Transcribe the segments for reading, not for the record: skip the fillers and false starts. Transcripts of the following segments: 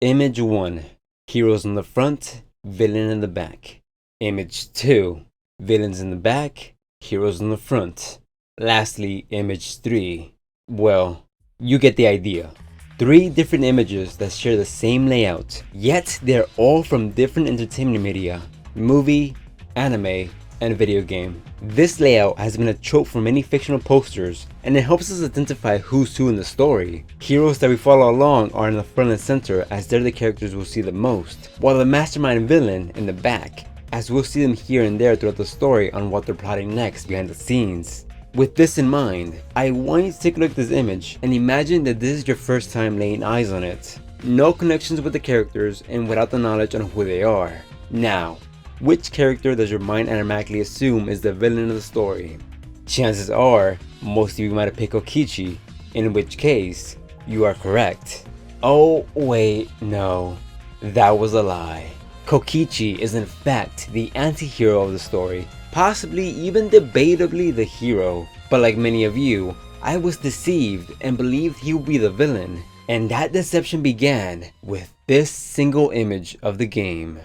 Image 1. Heroes in the front, villain in the back. Image 2. Villains in the back, heroes in the front. Lastly, image 3. Well, you get the idea. 3 different images that share the same layout, yet they're all from different entertainment media: movie, anime, and video game. This layout has been a trope for many fictional posters, and it helps us identify who's who in the story. Heroes that we follow along are in the front and center, as they're the characters we'll see the most, while the mastermind villain in the back, as we'll see them here and there throughout the story on what they're plotting next behind the scenes. With this in mind, I want you to take a look at this image and imagine that this is your first time laying eyes on it. No connections with the characters and without the knowledge on who they are. Now, which character does your mind automatically assume is the villain of the story? Chances are, most of you might have picked Kokichi, in which case, you are correct. Oh wait, no, that was a lie. Kokichi is in fact the anti-hero of the story, possibly even debatably the hero. But like many of you, I was deceived and believed he would be the villain, and that deception began with this single image of the game.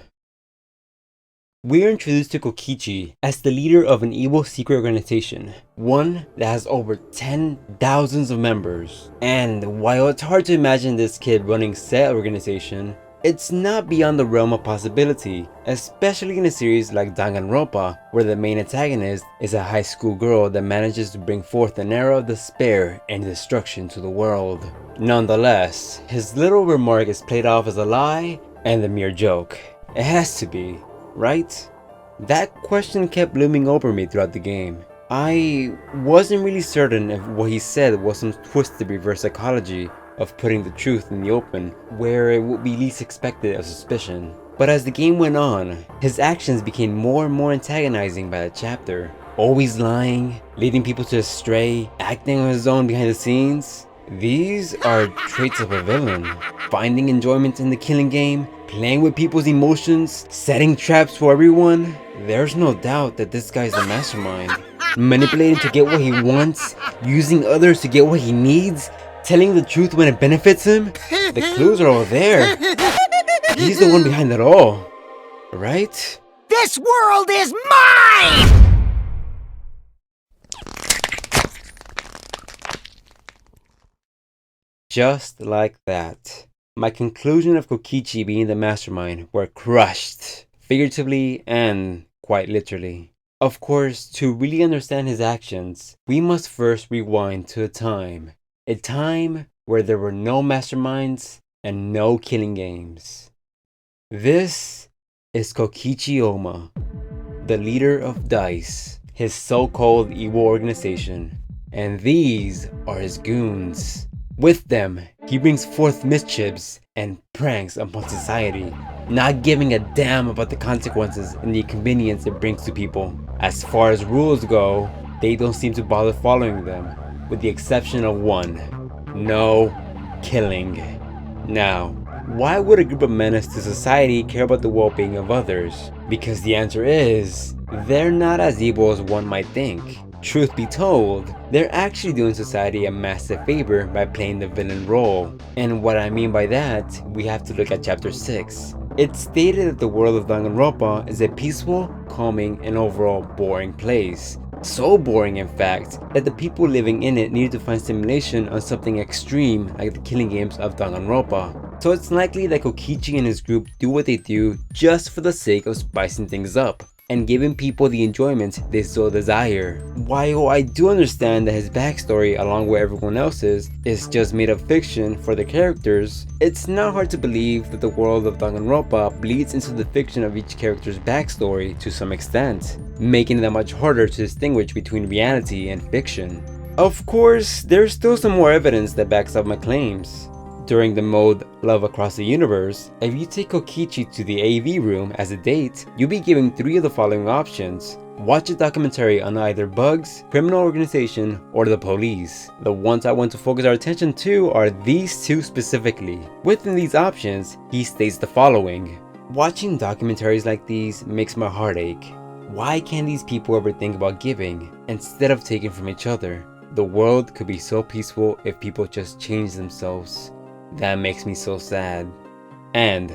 We are introduced to Kokichi as the leader of an evil secret organization, one that has over 10,000 of members. And while it's hard to imagine this kid running said organization, it's not beyond the realm of possibility, especially in a series like Danganronpa, where the main antagonist is a high school girl that manages to bring forth an era of despair and destruction to the world. Nonetheless, his little remark is played off as a lie and a mere joke. It has to be, right? That question kept looming over me throughout the game. I wasn't really certain if what he said was some twisted reverse psychology of putting the truth in the open where it would be least expected of suspicion. But as the game went on, his actions became more and more antagonizing by the chapter. Always lying, leading people to astray, acting on his own behind the scenes. These are traits of a villain. Finding enjoyment in the killing game, playing with people's emotions, setting traps for everyone. There's no doubt that this guy's the mastermind. Manipulating to get what he wants, using others to get what he needs, telling the truth when it benefits him. The clues are all there. He's the one behind it all, right? This world is mine! Just like that, my conclusion of Kokichi being the mastermind were crushed, figuratively and quite literally. Of course, to really understand his actions, we must first rewind to a time where there were no masterminds and no killing games. This is Kokichi Oma, the leader of DICE, his so-called evil organization, and these are his goons. With them, he brings forth mischiefs and pranks upon society, not giving a damn about the consequences and the inconvenience it brings to people. As far as rules go, they don't seem to bother following them, with the exception of one: no killing. Now, why would a group of menace to society care about the well-being of others? Because the answer is, they're not as evil as one might think. Truth be told, they're actually doing society a massive favor by playing the villain role. And what I mean by that, we have to look at chapter 6. It's stated that the world of Danganronpa is a peaceful, calming, and overall boring place. So boring, in fact, that the people living in it needed to find stimulation on something extreme like the killing games of Danganronpa. So it's likely that Kokichi and his group do what they do just for the sake of spicing things up and giving people the enjoyment they so desire. While I do understand that his backstory, along with everyone else's, is just made up fiction for the characters, it's not hard to believe that the world of Danganronpa bleeds into the fiction of each character's backstory to some extent, making it that much harder to distinguish between reality and fiction. Of course, there's still some more evidence that backs up my claims. During the mode Love Across the Universe, if you take Kokichi to the AV room as a date, you'll be given 3 of the following options. Watch a documentary on either bugs, criminal organization, or the police. The ones I want to focus our attention to are these 2 specifically. Within these options, he states the following: watching documentaries like these makes my heart ache. Why can't these people ever think about giving instead of taking from each other? The world could be so peaceful if people just change themselves. That makes me so sad. And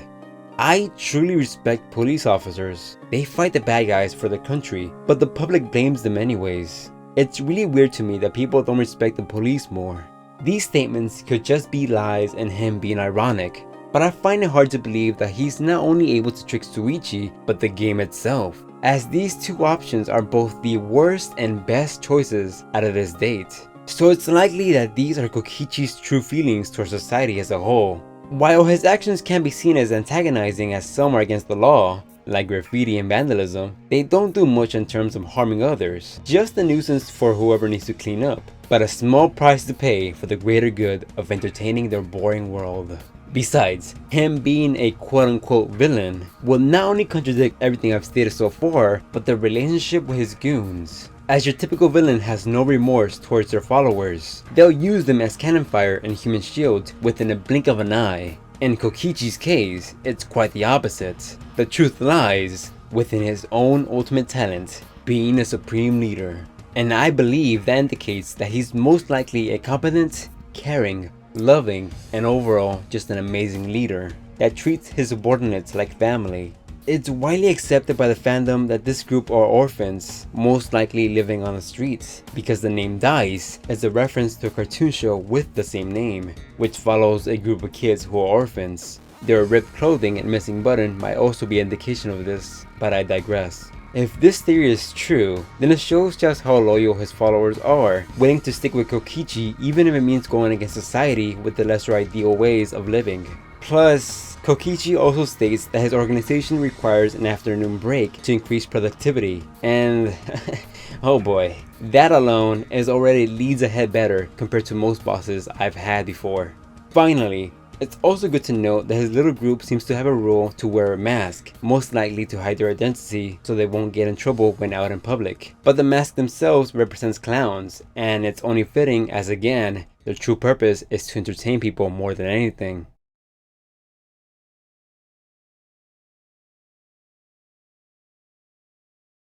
I truly respect police officers. They fight the bad guys for the country, but the public blames them anyways. It's really weird to me that people don't respect the police more. These statements could just be lies and him being ironic, but I find it hard to believe that he's not only able to trick Shuichi, but the game itself, as these two options are both the worst and best choices out of this date. So it's likely that these are Kokichi's true feelings towards society as a whole. While his actions can be seen as antagonizing as some are against the law, like graffiti and vandalism, they don't do much in terms of harming others, just a nuisance for whoever needs to clean up, but a small price to pay for the greater good of entertaining their boring world. Besides, him being a quote-unquote villain will not only contradict everything I've stated so far, but the relationship with his goons. As your typical villain has no remorse towards their followers, they'll use them as cannon fire and human shield within a blink of an eye. In Kokichi's case, it's quite the opposite. The truth lies within his own ultimate talent, being a supreme leader. And I believe that indicates that he's most likely a competent, caring, loving, and overall just an amazing leader that treats his subordinates like family. It's widely accepted by the fandom that this group are orphans, most likely living on the streets, because the name Dice is a reference to a cartoon show with the same name, which follows a group of kids who are orphans. Their ripped clothing and missing button might also be an indication of this, but I digress. If this theory is true, then it shows just how loyal his followers are, willing to stick with Kokichi even if it means going against society with the lesser ideal ways of living. Plus, Kokichi also states that his organization requires an afternoon break to increase productivity, and oh boy, that alone is already leads ahead better compared to most bosses I've had before. Finally, it's also good to note that his little group seems to have a rule to wear a mask, most likely to hide their identity so they won't get in trouble when out in public. But the mask themselves represents clowns, and it's only fitting as again, their true purpose is to entertain people more than anything.